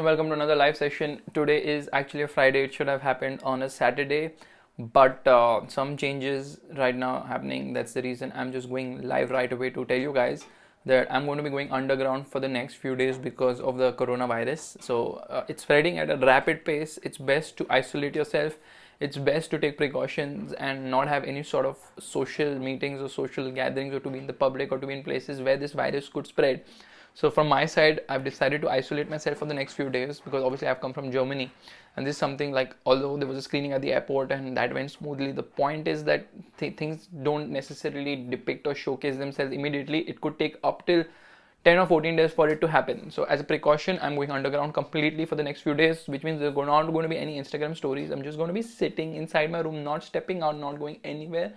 Welcome to another live session. Today is actually a Friday. It should have happened on a Saturday, but some changes right now happening. That's the reason I'm just going live right away to tell you guys that I'm going to be going underground for the next few days because of the coronavirus. So it's spreading at a rapid pace. It's best to isolate yourself. It's best to take precautions and not have any sort of social meetings or social gatherings, or to be in the public, or to be in places where this virus could spread. So from my side, I've decided to isolate myself for the next few days because obviously I've come from Germany, and this is something like, although there was a screening at the airport and that went smoothly, the point is that things don't necessarily depict or showcase themselves immediately. It could take up till 10 or 14 days for it to happen. So as a precaution, I'm going underground completely for the next few days, which means there's not going to be any Instagram stories. I'm just going to be sitting inside my room, not stepping out, not going anywhere,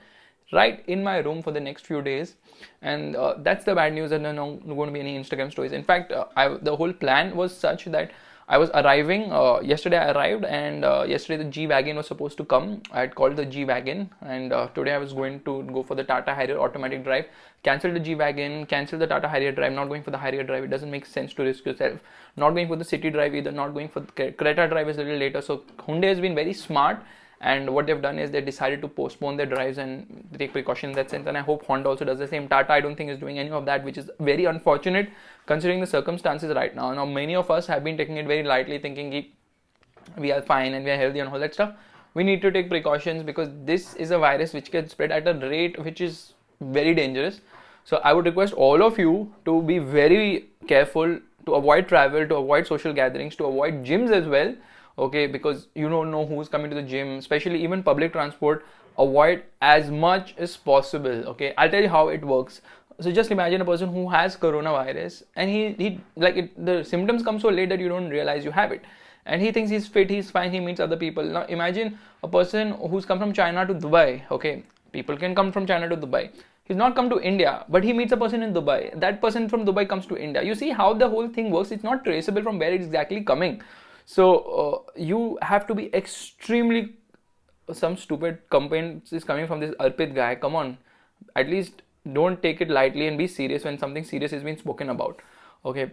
right in my room for the next few days. And that's the bad news, that there's not going to be any Instagram stories. In fact, the whole plan was such that I was arriving yesterday. I arrived, and yesterday the G wagon was supposed to come. I had called the G wagon, and today I was going to go for the Tata Harrier automatic drive. Cancel the G wagon, cancel the Tata Harrier drive. Not going for the Harrier drive. It doesn't make sense to risk yourself. Not going for the city drive either. Not going for the Creta drive is a little later. So Hyundai has been very smart. And what they've done is they decided to postpone their drives and take precaution in that sense. And I hope Honda also does the same. Tata, I don't think, is doing any of that, which is very unfortunate considering the circumstances right now. Now, many of us have been taking it very lightly, thinking we are fine and we are healthy and all that stuff. We need to take precautions because this is a virus which can spread at a rate which is very dangerous. So I would request all of you to be very careful, to avoid travel, to avoid social gatherings, to avoid gyms as well. Okay, because you don't know who's coming to the gym, especially even public transport. Avoid as much as possible. Okay, I'll tell you how it works. So just imagine a person who has coronavirus, and he like it, the symptoms come so late that you don't realize you have it, and he thinks he's fit, he's fine, he meets other people. Now imagine a person who's come from China to Dubai. Okay, people can come from China to Dubai. He's not come to India, but he meets a person in Dubai. That person from Dubai comes to India. You see how the whole thing works. It's not traceable from where it's exactly coming. So you have to be extremely. Some stupid complaint is coming from this Arpit guy. Come on, at least don't take it lightly and be serious when something serious is being spoken about. Okay,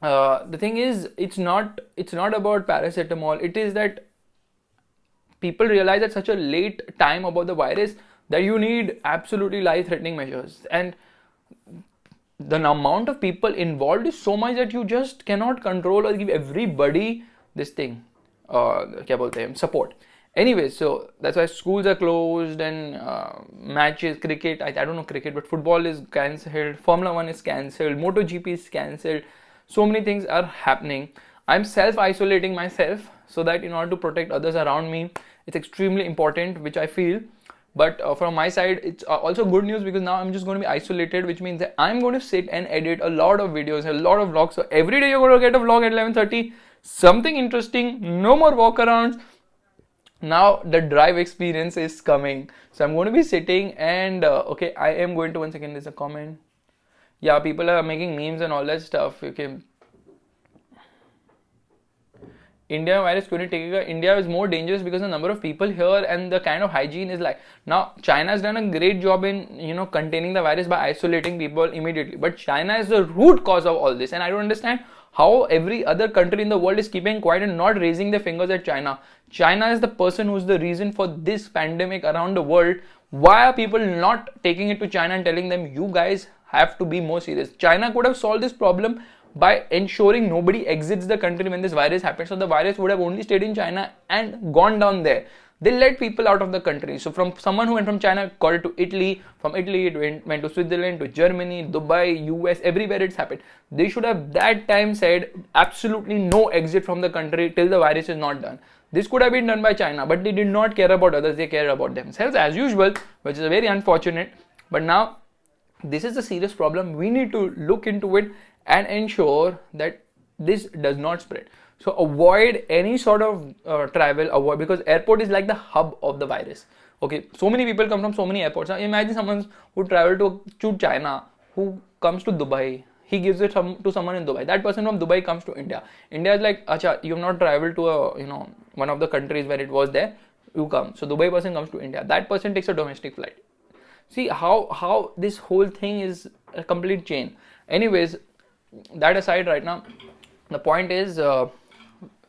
the thing is, it's not about paracetamol. It is that people realize at such a late time about the virus that you need absolutely life-threatening measures, and the amount of people involved is so much that you just cannot control or give everybody this thing, क्या बोलते हैं, support. Anyway, so that's why schools are closed and matches, cricket, I don't know cricket, but football is cancelled, Formula 1 is cancelled, MotoGP is cancelled. So many things are happening. I'm self-isolating myself so that in order to protect others around me, it's extremely important, which I feel. But from my side, it's also good news because now I'm just going to be isolated, which means that I'm going to sit and edit a lot of videos, a lot of vlogs. So every day you're going to get a vlog at 11:30, something interesting, no more walkarounds. Now the drive experience is coming. So I'm going to be sitting and okay, I am going to, one second, there's a comment. Yeah, people are making memes and all that stuff. Okay. India virus couldn't take it. India is more dangerous because the number of people here and the kind of hygiene is like. Now China has done a great job in containing the virus by isolating people immediately. But China is the root cause of all this, and I don't understand how every other country in the world is keeping quiet and not raising their fingers at China. China is the person who is the reason for this pandemic around the world. Why are people not taking it to China and telling them, you guys have to be more serious? China could have solved this problem by ensuring nobody exits the country when this virus happened. So the virus would have only stayed in China and gone down there. They let people out of the country. So from someone who went from China, got it to Italy. From Italy, it went to Switzerland, to Germany, Dubai, US, everywhere it's happened. They should have that time said absolutely no exit from the country till the virus is not done. This could have been done by China, but they did not care about others. They care about themselves as usual, which is very unfortunate. But now, this is a serious problem. We need to look into it and ensure that this does not spread. So avoid any sort of travel, because airport is like the hub of the virus. Okay, so many people come from so many airports. Now imagine someone who traveled to China, who comes to Dubai. He gives it to someone in Dubai. That person from Dubai comes to India. India is like, acha, you have not traveled to one of the countries where it was there. You come. So Dubai person comes to India. That person takes a domestic flight. See how this whole thing is a complete chain. Anyways, that aside, right now, the point is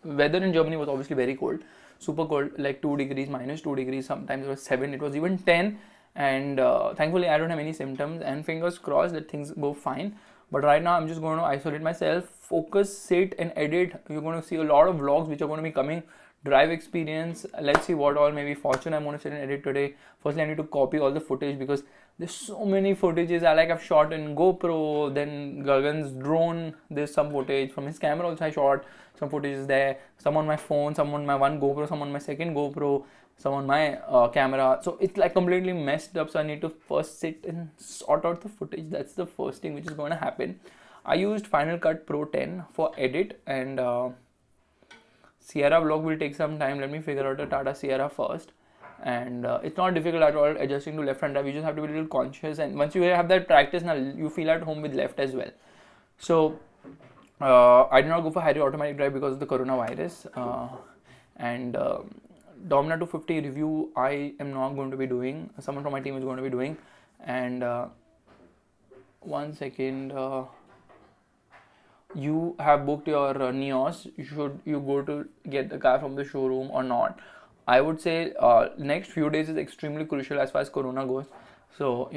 weather in Germany was obviously very cold, super cold, like 2 degrees, minus 2 degrees, sometimes it was 7, it was even 10. And thankfully I don't have any symptoms, and fingers crossed that things go fine. But right now I'm just going to isolate myself, focus, sit and edit. You're going to see a lot of vlogs which are going to be coming, drive experience. Let's see what all, maybe fortune I'm going to sit and edit today. Firstly I need to copy all the footage because there's so many footages. I've shot in GoPro, then Gagan's drone, there's some footage from his camera also. I shot some footage is there, some on my phone, some on my one GoPro, some on my second GoPro, some on my camera. So it's like completely messed up, so I need to first sit and sort out the footage. That's the first thing which is going to happen. I used Final Cut Pro 10 for edit, and Sierra vlog will take some time. Let me figure out the Tata Sierra first. And it's not difficult at all adjusting to left hand drive. You just have to be a little conscious, and once you have that practice, now you feel at home with left as well. So I did not go for high automatic drive because of the coronavirus, and Domina 250 review I am not going to be doing. Someone from my team is going to be doing. And one second, you have booked your Neos. Should you go to get the car from the showroom or not? I would say next few days is extremely crucial as far as corona goes. So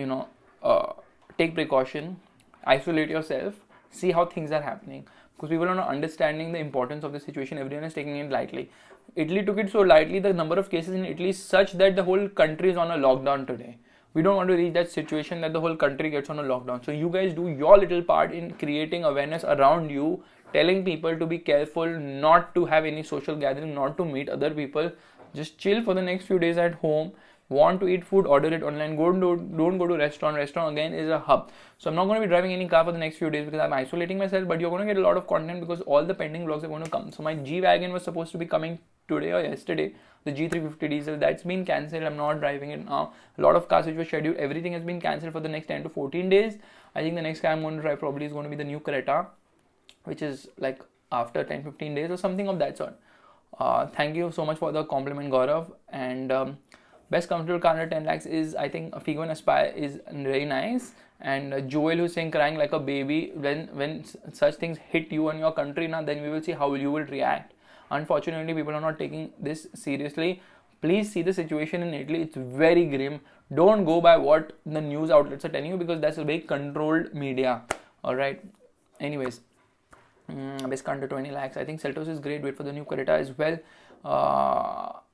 take precaution, isolate yourself, see how things are happening, because people are not understanding the importance of the situation. Everyone is taking it lightly. Italy took it so lightly. The number of cases in Italy is such that the whole country is on a lockdown today. We don't want to reach that situation that the whole country gets on a lockdown. So you guys do your little part in creating awareness around you, telling people to be careful, not to have any social gathering, not to meet other people. Just chill for the next few days at home. Want to eat food, order it online. Don't go to restaurant. Restaurant again is a hub. So I'm not going to be driving any car for the next few days because I'm isolating myself, but you're going to get a lot of content because all the pending vlogs are going to come. So my G-Wagon was supposed to be coming today or yesterday. The G350 diesel, that's been cancelled. I'm not driving it now. A lot of cars which were scheduled, everything has been cancelled for the next 10 to 14 days. I think the next car I'm going to drive probably is going to be the new Creta, which is like after 10-15 days or something of that sort. Thank you so much for the compliment, Gaurav. And best comfortable car under 10 lakhs is, I think, Figo and Aspire is very nice. And Joel who's saying crying like a baby, when such things hit you and your country now, then we will see how you will react. Unfortunately, people are not taking this seriously. Please see the situation in Italy. It's very grim. Don't go by what the news outlets are telling you because that's a very controlled media. Alright. Anyways, best car under 20 lakhs. I think Seltos is great. Wait for the new Creta as well.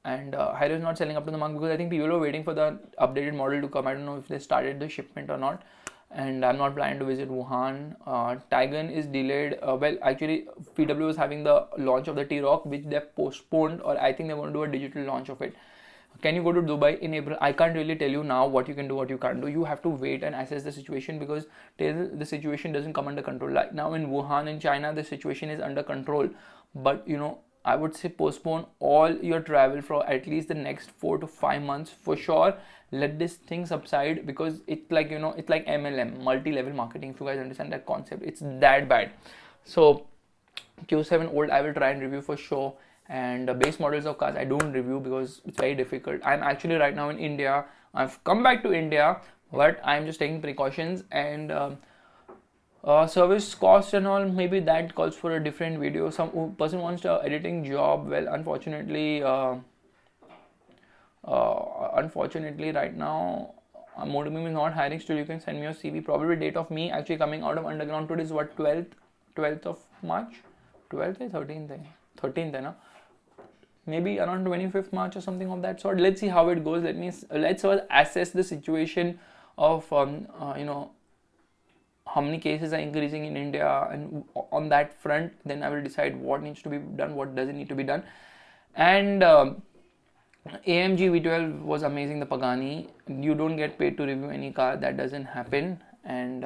And Hyro is not selling up to the mark because I think people are waiting for the updated model to come. I don't know if they started the shipment or not. And I'm not planning to visit Wuhan. Taigun is delayed. Well, actually, VW was having the launch of the T-Roc, which they've postponed, or I think they want to do a digital launch of it. Can you go to Dubai in April? I can't really tell you now what you can do, what you can't do. You have to wait and assess the situation because till the situation doesn't come under control. Like now in Wuhan, in China, the situation is under control. But I would say postpone all your travel for at least the next 4 to 5 months for sure. Let this thing subside because it's like it's like MLM, multi-level marketing. If you guys understand that concept, it's that bad. So Q7 old I will try and review for sure. And base models of cars I don't review because it's very difficult. I'm actually right now in India. I've come back to India, but I'm just taking precautions. And service cost and all, maybe that calls for a different video. Some person wants a editing job. Well, unfortunately right now Motomeme is not hiring. Still you can send me your CV. Probably date of me actually coming out of underground today is what, 12th of March, 12th or 13th na? Maybe around 25th March or something of that sort. Let's see how it goes. Let's assess the situation of how many cases are increasing in India, and on that front then I will decide what needs to be done, what doesn't need to be done. And AMG V12 was amazing, the Pagani. You don't get paid to review any car, that doesn't happen. And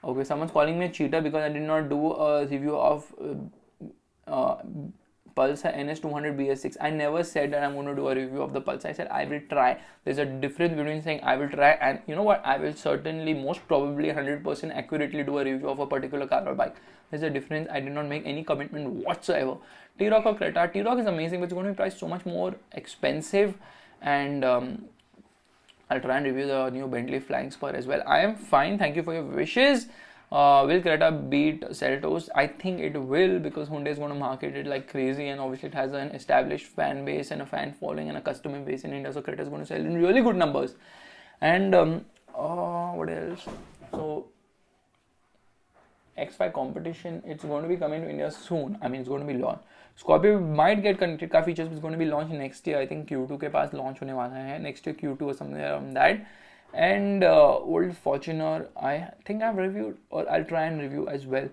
okay, someone's calling me a cheater because I did not do a review of Pulsar NS200 BS6. I never said that I'm going to do a review of the Pulsar. I said I will try. There's a difference between saying I will try and you know what, I will certainly, most probably 100% accurately do a review of a particular car or bike. There's a difference. I did not make any commitment whatsoever. T-Roc or Creta. T-Roc is amazing, but it's going to be priced so much more expensive. And I'll try and review the new Bentley Flying Spur as well. I am fine. Thank you for your wishes. Will Creta beat Seltos? I think it will, because Hyundai is going to market it like crazy, and obviously it has an established fan base and a fan following and a customer base in India, so Creta is going to sell in really good numbers. And what else? So X5 competition, it's going to be coming to India soon. I mean, it's going to be launched. Scorpio might get connected car features, but it's going to be launched next year. I think Q2 के पास launch होने वाला है. Next year Q2 or something around that. And old Fortuner, I think I've reviewed, or I'll try and review as well.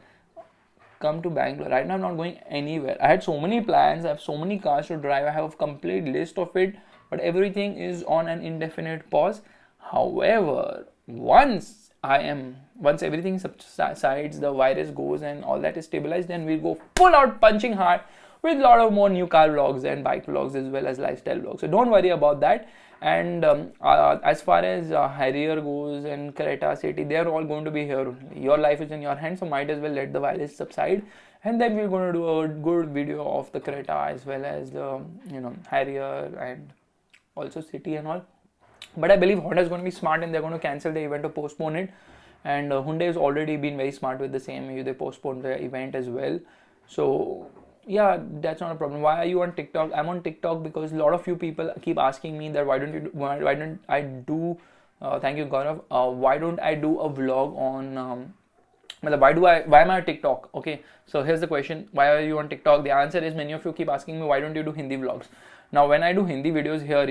Come to Bangalore. Right now I'm not going anywhere. I had so many plans. I have so many cars to drive. I have a complete list of it, but everything is on an indefinite pause. However, once everything subsides, the virus goes and all that is stabilized, then we'll go full out punching hard with a lot of more new car vlogs and bike vlogs as well as lifestyle vlogs. So don't worry about that. And as far as Harrier goes and Creta City, they're all going to be here only. Your life is in your hands, so might as well let the virus subside, and then we're going to do a good video of the Creta as well as the Harrier and also City and all. But I believe Honda is going to be smart, and they're going to cancel the event or postpone it. And Hyundai has already been very smart with the same. They postponed the event as well. So yeah, that's not a problem. Why are you on TikTok? I'm on TikTok because a lot of you people keep asking me that why don't I do thank you Gaurav, why don't I do a vlog on why am I on TikTok? Okay, so here's the question: why are you on TikTok? The answer is, many of you keep asking me, why don't you do Hindi vlogs? Now when I do Hindi videos here,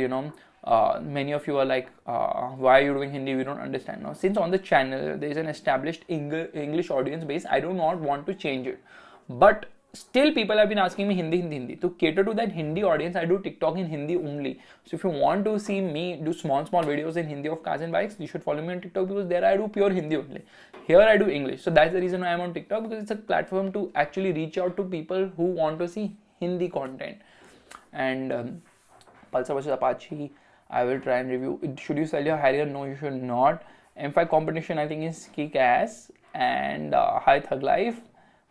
many of you are like, why are you doing Hindi? We don't understand. Now since on the channel there is an established English audience base, I do not want to change it, but still people have been asking me Hindi. To cater to that Hindi audience, I do TikTok in Hindi only. So if you want to see me do small videos in Hindi of cars and bikes, you should follow me on TikTok, because there I do pure Hindi only. Here I do English. So that's the reason why I'm on TikTok, because it's a platform to actually reach out to people who want to see Hindi content. And Pulsar vs Apache, I will try and review. Should you sell your Harrier? No, you should not. M5 competition, I think, is kick ass. And hi Thug Life.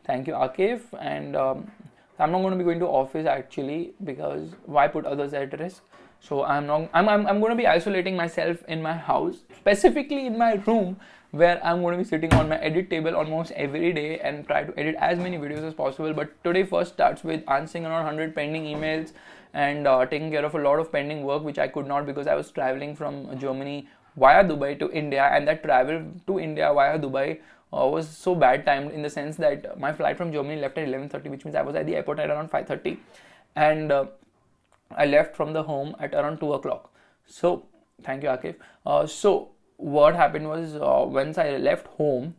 Thank you, Akif. And I'm not going to be going to office actually, because why put others at risk? So I'm going to be isolating myself in my house, specifically in my room, where I'm going to be sitting on my edit table almost every day and try to edit as many videos as possible. But today first starts with answering around 100 pending emails and taking care of a lot of pending work, which I could not because I was traveling from Germany via Dubai to India, and that travel to India via Dubai was so bad timed, in the sense that my flight from Germany left at 11:30, which means I was at the airport at around 5:30, and I left from the home at around 2 o'clock. So thank you, Akif. So what happened was, once I left home,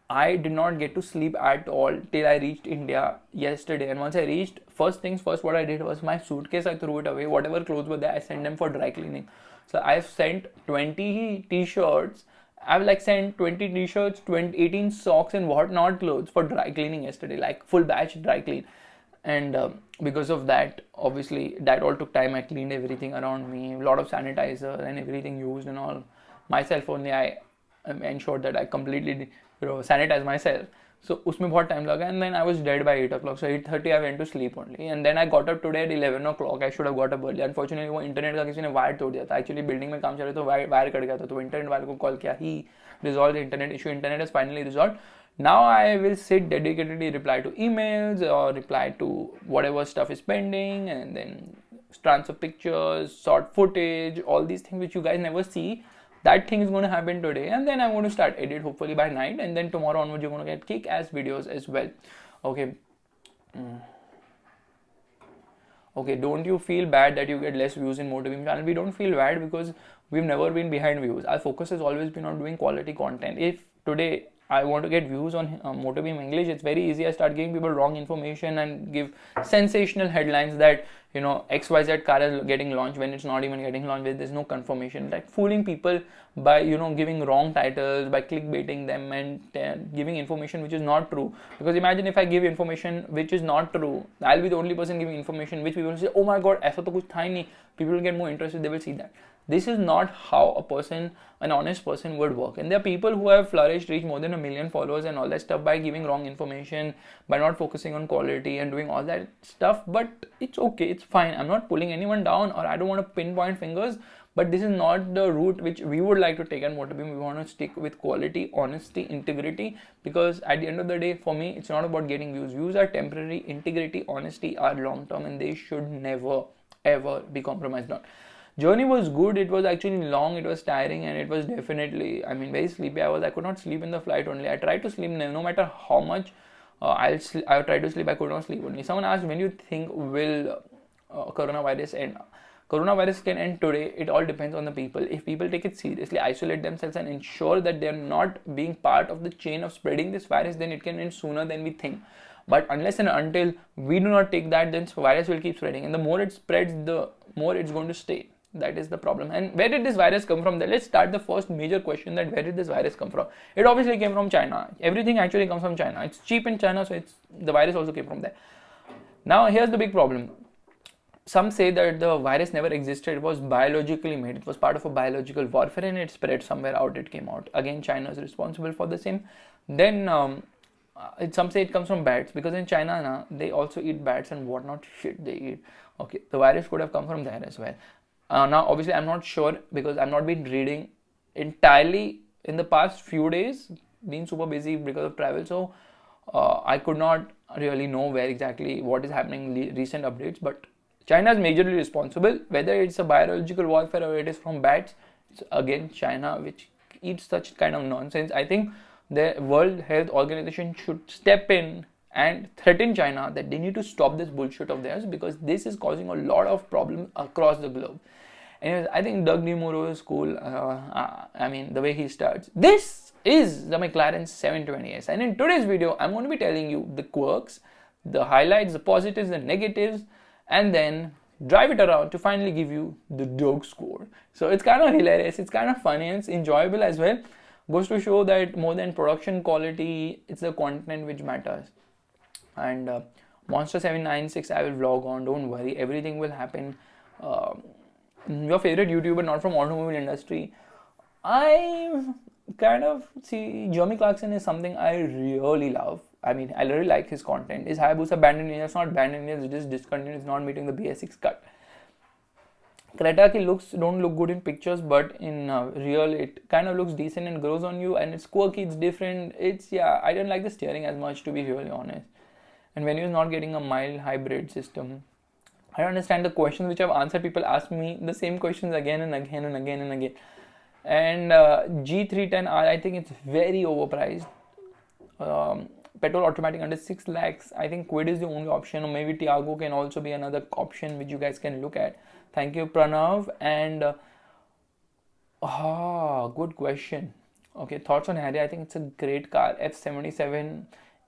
I did not get to sleep at all till I reached India yesterday. And once I reached, first things first, what I did was my suitcase, I threw it away. Whatever clothes were there, I sent them for dry cleaning. So I've sent 20 t-shirts. I've sent 20 t-shirts, 18 socks and whatnot clothes for dry cleaning yesterday, like full batch dry clean. And because of that, obviously that all took time. I cleaned everything around me, a lot of sanitizer and everything used and all. Myself only, I ensured that I completely sanitize myself. So उसमें बहुत time लगा, and then I was dead by 8 o'clock. So 8:30 I went to sleep only, and then I got up today at 11 o'clock. I should have got up early. Unfortunately वो internet का किसी ने wire तोड़ दिया था. Actually building में काम चल रहा था, तो वायर कट गया था, तो इंटरनेट वाले को कॉल किया. He resolved the internet issue. Internet is finally resolved. Now I will sit dedicatedly, reply to emails or reply to whatever stuff is pending, and then transfer pictures, sort footage, all these things which you guys never see. That thing is going to happen today, and then I'm going to start edit hopefully by night, and then tomorrow onwards you're going to get kick-ass videos as well. Okay. Okay, don't you feel bad that you get less views in Motorbeam channel? We don't feel bad because we've never been behind views. Our focus has always been on doing quality content. If today I want to get views on Motorbeam English, it's very easy. I start giving people wrong information and give sensational headlines that XYZ car is getting launched when it's not even getting launched, there's no confirmation, like fooling people by giving wrong titles, by clickbaiting them and giving information which is not true. Because imagine if I give information which is not true, I'll be the only person giving information which people will say, oh my god, aisa to kuch tha hi nahi. People will get more interested, they will see that. This is not how an honest person would work. And there are people who have flourished, reached more than 1 million followers and all that stuff by giving wrong information, by not focusing on quality and doing all that stuff. But it's okay, it's fine. I'm not pulling anyone down, or I don't want to pinpoint fingers. But this is not the route which we would like to take at Motorbeam. We want to stick with quality, honesty, integrity, because at the end of the day, for me, it's not about getting views. Views are temporary, integrity, honesty are long term, and they should never ever be compromised on. Journey was good. It was actually long. It was tiring, and it was definitely, I mean, very sleepy. I could not sleep in the flight only. I tried to sleep no matter how much I'll try to sleep. I could not sleep only. Someone asked, when you think will coronavirus end? Coronavirus can end today. It all depends on the people. If people take it seriously, isolate themselves, and ensure that they're not being part of the chain of spreading this virus, then it can end sooner than we think. But unless and until we do not take that, then virus will keep spreading, and the more it spreads, the more it's going to stay. That is the problem. And where did this virus come from? Let's start the first major question, that where did this virus come from? It obviously came from China. Everything actually comes from China. It's cheap in China, so the virus also came from there. Now here's the big problem. Some say that the virus never existed. It was biologically made. It was part of a biological warfare, and it spread somewhere out. It came out. Again, China is responsible for the same. Then some say it comes from bats, because in China they also eat bats and whatnot shit they eat. Okay, the virus could have come from there as well. Now, obviously, I'm not sure, because I've not been reading entirely in the past few days, been super busy because of travel, so I could not really know where exactly what is happening, recent updates. But China is majorly responsible. Whether it's a biological warfare or it is from bats, it's again China which eats such kind of nonsense. I think the World Health Organization should step in and threaten China that they need to stop this bullshit of theirs, because this is causing a lot of problems across the globe. Anyways, I think Doug DeMuro is cool. I mean, the way he starts. This is the McLaren 720S, and in today's video, I'm going to be telling you the quirks, the highlights, the positives, the negatives, and then drive it around to finally give you the dog score. So it's kind of hilarious, it's kind of funny, and it's enjoyable as well. Goes to show that more than production quality, it's the content which matters. And Monster 796 I will vlog on, don't worry, everything will happen. Your favorite YouTuber, not from automobile industry. I kind of see Jeremy Clarkson is something I really love. I mean, I really like his content. Is Hayabusa banned in India? It's not banned in India, it's just discontinued. It's not meeting the BS6 cut. Creta ki looks don't look good in pictures, but in real it kind of looks decent and grows on you, and it's quirky, it's different. I don't like the steering as much, to be really honest. And when you're not getting a mild hybrid system, I don't understand the questions which I've answered. People ask me the same questions again and again and again and again. And G310R, I think it's very overpriced. Petrol automatic under 6 lakhs. I think Quid is the only option, or maybe Tiago can also be another option which you guys can look at. Thank you, Pranav. And good question. Okay, thoughts on Harrier? I think it's a great car. F77,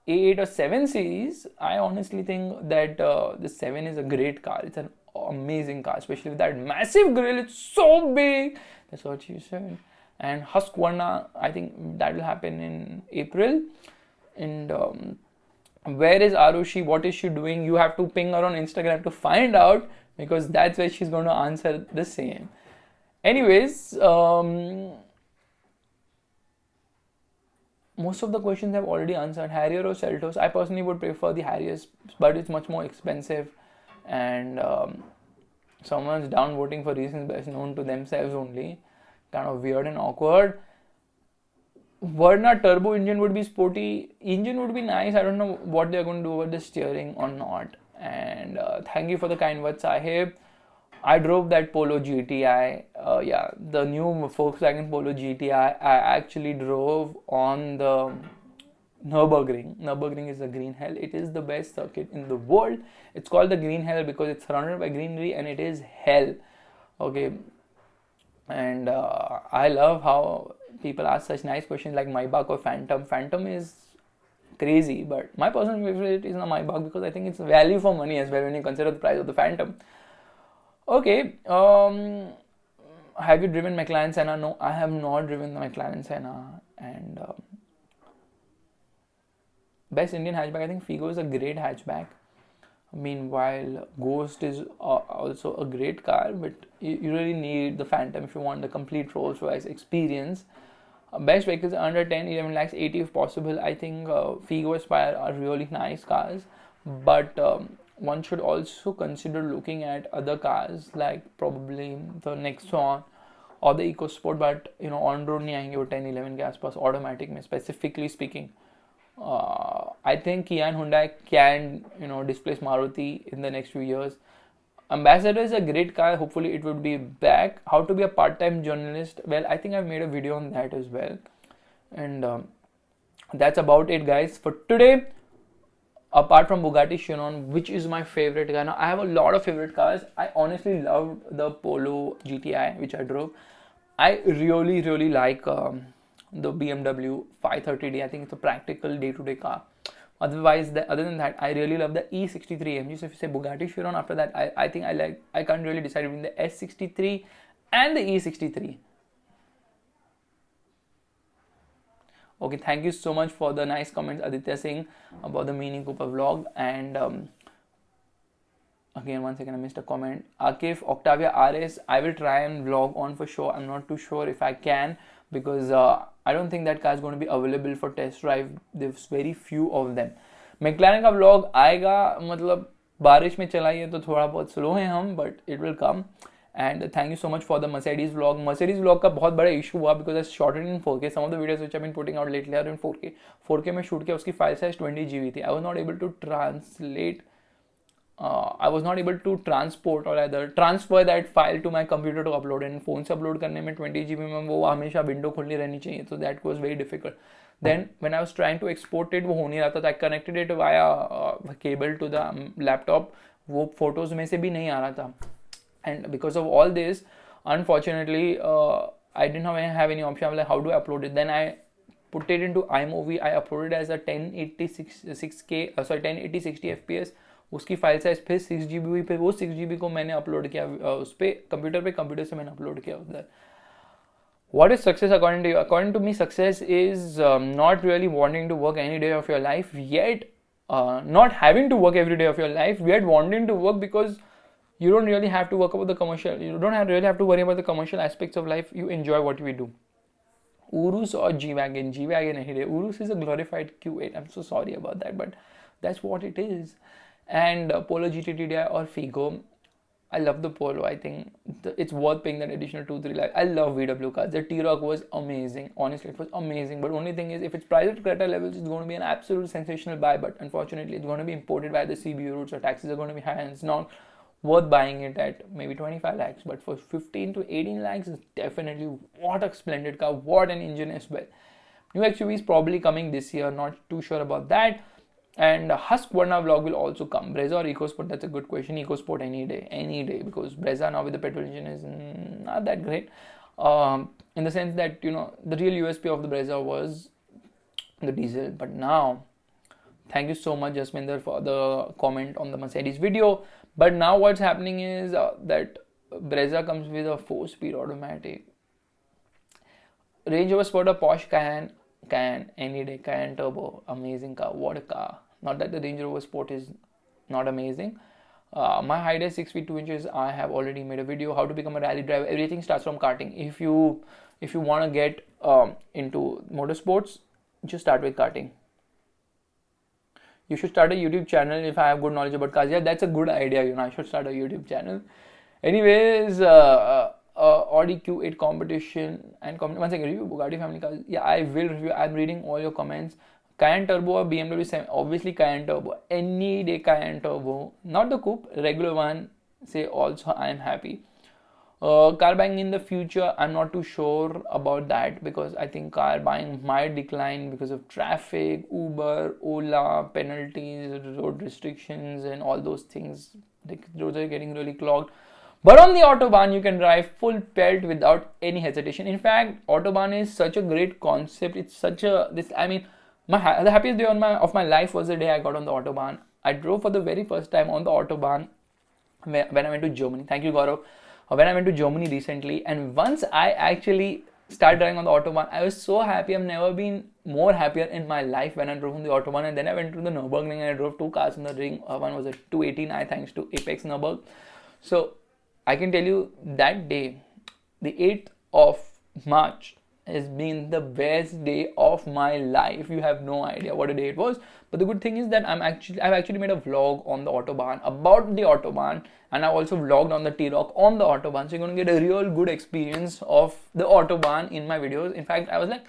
A8 or 7 series. I honestly think that the 7 is a great car. It's an amazing car, especially with that massive grille. It's so big. That's what she said. And Husqvarna, I think that will happen in April. And where is Arushi? What is she doing? You have to ping her on Instagram to find out, because that's where she's going to answer the same. Anyways, most of the questions I've already answered. Harrier or Seltos? I personally would prefer the Harriers, but it's much more expensive, and someone's downvoting for reasons best known to themselves only. Kind of weird and awkward. Verna turbo engine would be sporty. Engine would be nice. I don't know what they're going to do with the steering or not. And thank you for the kind words, Sahib. I drove that Polo GTI. The new Volkswagen Polo GTI. I actually drove on the Nürburgring. Nürburgring is the green hell. It is the best circuit in the world. It's called the green hell because it's surrounded by greenery and it is hell. Okay. And I love how people ask such nice questions like Maybach or Phantom. Phantom is crazy, but my personal favorite is the Maybach because I think it's value for money as well when you consider the price of the Phantom. Okay, have you driven McLaren Senna? No, I have not driven the McLaren Senna. And best Indian hatchback, I think Figo is a great hatchback. Meanwhile, Ghost is also a great car, but you really need the Phantom if you want the complete Rolls-Royce experience. Best vehicles under 10, 11 lakhs, 80 if possible. I think Figo, Aspire are really nice cars, but one should also consider looking at other cars like probably the Nexon और the EcoSport, but on road नहीं आएंगे वो 10-11 के आसपास automatic में specifically speaking. I think Kia and Hyundai can displace Maruti in the next few years. Ambassador is a great car. Hopefully it would be back. How to be a part-time journalist? Well, I think I've made a video on that as well. And that's about it, guys, for today. Apart from Bugatti Chiron, which is my favorite car. Now, I have a lot of favorite cars. I honestly loved the Polo GTI, which I drove. I really, really like the BMW 530D. I think it's a practical day-to-day car. Otherwise, other than that, I really love the E63 AMG. So if you say Bugatti Chiron, after that, I think I can't really decide between the S63 and the E63. Okay, thank you so much for the nice comments, Aditya Singh, about the Mini Cooper vlog. And again, 1 second, I missed a comment. Akif, Octavia RS, I will try and vlog on for sure. I'm not too sure if I can, because I don't think that car is going to be available for test drive. There's very few of them. McLaren का vlog आएगा, मतलब बारिश में चलाई है तो थोड़ा बहुत स्लो हैं हम, but it will come. And thank you so much for the Mercedes vlog. Mercedes vlog का बहुत बड़ा issue हुआ because I shot it in 4K. Some of the videos which I've been putting out lately are in 4K. 4K में shoot किया, उसकी file size 20 GB थी. I was not able to translate. I was not able to transport or rather transfer that file to my computer to upload. And phone से upload करने में 20 GB में वो हमेशा window खुली रहनी चाहिए. So that was very difficult. Then when I was trying to export it, वो हो नहीं रहा था. I connected it via cable to the laptop. वो photos में से भी नहीं आ रहा था. And because of all this, unfortunately, I didn't have any option. I was like, how do I upload it? Then I put it into iMovie. I uploaded as a 1080 60 FPS. उसकी file size फिर 6 GB हुई. फिर वो 6 GB को मैंने upload किया उस पर कंप्यूटर से मैंने अपलोड किया उधर. What is success according to you? According to me, success is not really wanting to work any day of your life, yet not having to work every day of your life, yet wanting to work because you don't really have to work about the commercial. You don't really have to worry about the commercial aspects of life. You enjoy what we do. Urus or G-Wagon? G-Wagon any day. Urus is a glorified Q8. I'm so sorry about that, but that's what it is. And Polo GT3 or Figo. I love the Polo. I think it's worth paying that additional 2-3 lakhs. I love VW cars. The T-Roc was amazing. Honestly, it was amazing. But only thing is, if it's priced at Creta levels, it's going to be an absolute sensational buy. But unfortunately, it's going to be imported by the CBU routes, or taxes are going to be high, and it's not worth buying it at maybe 25 lakhs. But for 15 to 18 lakhs, it's definitely what a splendid car. What an engine as well. New XUV is probably coming this year. Not too sure about that. And Husqvarna vlog will also come. Brezza or EcoSport? That's a good question. EcoSport any day, because Brezza now with the petrol engine is not that great. In the sense that, the real USP of the Brezza was the diesel. But now, thank you so much, Jasminder, for the comment on the Mercedes video. But now what's happening is that Brezza comes with a 4-speed automatic. Range Rover Sport or Porsche Cayenne any day. Cayenne Turbo, amazing car. What a car. Not that the Range Rover Sport is not amazing. My height is 6 feet 2 inches. I have already made a video how to become a rally driver. Everything starts from karting. If you want to get into motorsports, just start with karting. You should start a YouTube channel if I have good knowledge about cars. Yeah, that's a good idea. I should start a YouTube channel. Anyways, Audi Q8 competition and once again review Bugatti family cars. Yeah, I will review. I'm reading all your comments. Cayenne Turbo or BMW 7? Obviously Cayenne Turbo. Any day Cayenne Turbo. Not the coupe, regular one. Say also I am happy. Car buying in the future, I'm not too sure about that, because I think car buying might decline because of traffic, Uber, Ola, penalties, road restrictions, and all those things. Roads are getting really clogged. But on the Autobahn, you can drive full pelt without any hesitation. In fact, Autobahn is such a great concept. It's such a the happiest day of my life was the day I got on the Autobahn. I drove for the very first time on the Autobahn when I went to Germany. Thank you, Gaurav. When I went to Germany recently, and once I actually started driving on the Autobahn, I was so happy. I've never been more happier in my life when I drove on the Autobahn. And then I went to the Nürburgring and I drove 2 cars in the ring. One was a 289 thanks to Apex Nürburg. So I can tell you that day, the 8th of March has been the best day of my life. You have no idea what a day it was. But the good thing is that I've actually made a vlog on the autobahn about the autobahn, and I also vlogged on the T-Rock on the autobahn. So you're gonna get a real good experience of the autobahn in my videos. In fact, I was like,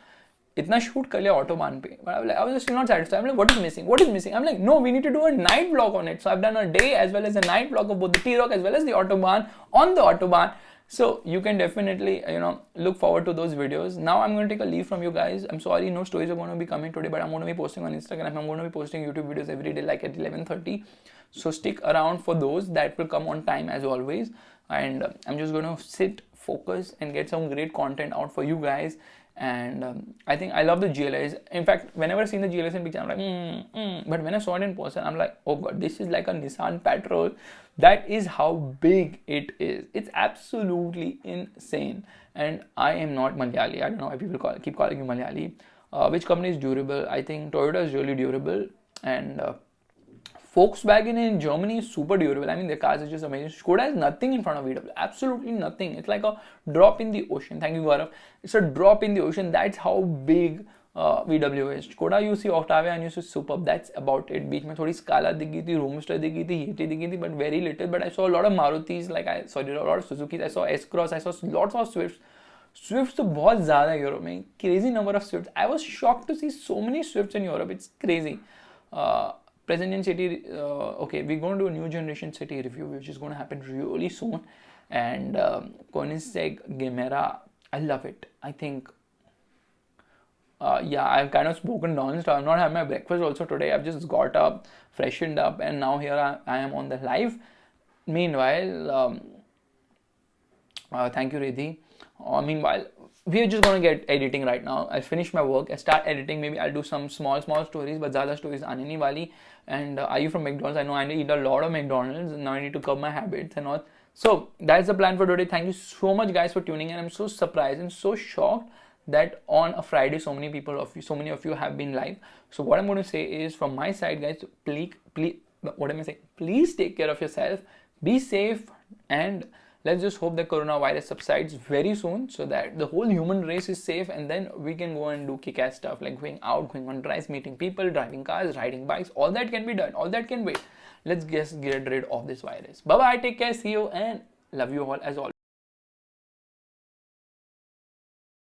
इतना shoot कर लिया autobahn पे, but I was still not satisfied. I'm like, what is missing? What is missing? I'm like, no, we need to do a night vlog on it. So I've done a day as well as a night vlog of both the T-Rock as well as the autobahn on the autobahn. So you can definitely, look forward to those videos. Now I'm going to take a leave from you guys. I'm sorry, no stories are going to be coming today, but I'm going to be posting on Instagram. I'm going to be posting YouTube videos every day, like at 11:30. So stick around for those. That will come on time as always. And I'm just going to sit, focus, and get some great content out for you guys. And I think I love the GLS. In fact, whenever I've seen the GLS in picture, I'm like, but when I saw it in person, I'm like, oh god, this is like a Nissan Patrol. That is how big it is. It's absolutely insane. And I am not Malayali. I don't know why people keep calling me Malayali. Which company is durable? I think Toyota is really durable, and Volkswagen in Germany is super durable. I mean, their cars are just amazing. Skoda has nothing in front of VW. Absolutely nothing. It's like a drop in the ocean. Thank you, Gaurav. It's a drop in the ocean. That's how big VW is. Skoda, you see Octavia and you see Superb. That's about it. बीच में थोड़ी Scala दिख गई थी, Roadster दिख गई थी, Yeti दिख गई थी, but very little. But I saw a lot of Marutis, a lot of Suzukis. I saw S-Cross. I saw lots of Swifts. Swifts तो बहुत ज़्यादा है यूरोप में. Crazy number of Swifts. I was shocked to see so many Swifts in Europe. It's crazy. Present city, okay, we're going to do a new generation city review, which is going to happen really soon. And Koenigsegg Gemera, I love it. I think, I've kind of spoken non-stop. I've not had my breakfast also today. I've just got up, freshened up, and now here I am on the live. Meanwhile, thank you, Riddhi. Meanwhile, we're just gonna get editing right now. I'll finish my work. I start editing. Maybe I'll do some small stories, but ज़्यादा stories आने नहीं वाली. And are you from McDonald's? I know I eat a lot of McDonald's. Now I need to curb my habits and all. So that's the plan for today. Thank you so much, guys, for tuning in. I'm so surprised and so shocked that on a Friday, so many of you have been live. So what I'm going to say is, from my side, guys, please, what am I saying? Please take care of yourself. Be safe, and let's just hope the coronavirus subsides very soon, so that the whole human race is safe, and then we can go and do kick-ass stuff like going out, going on drives, meeting people, driving cars, riding bikes. All that can be done. All that can wait. Let's just get rid of this virus. Bye-bye. Take care. See you, and love you all as always.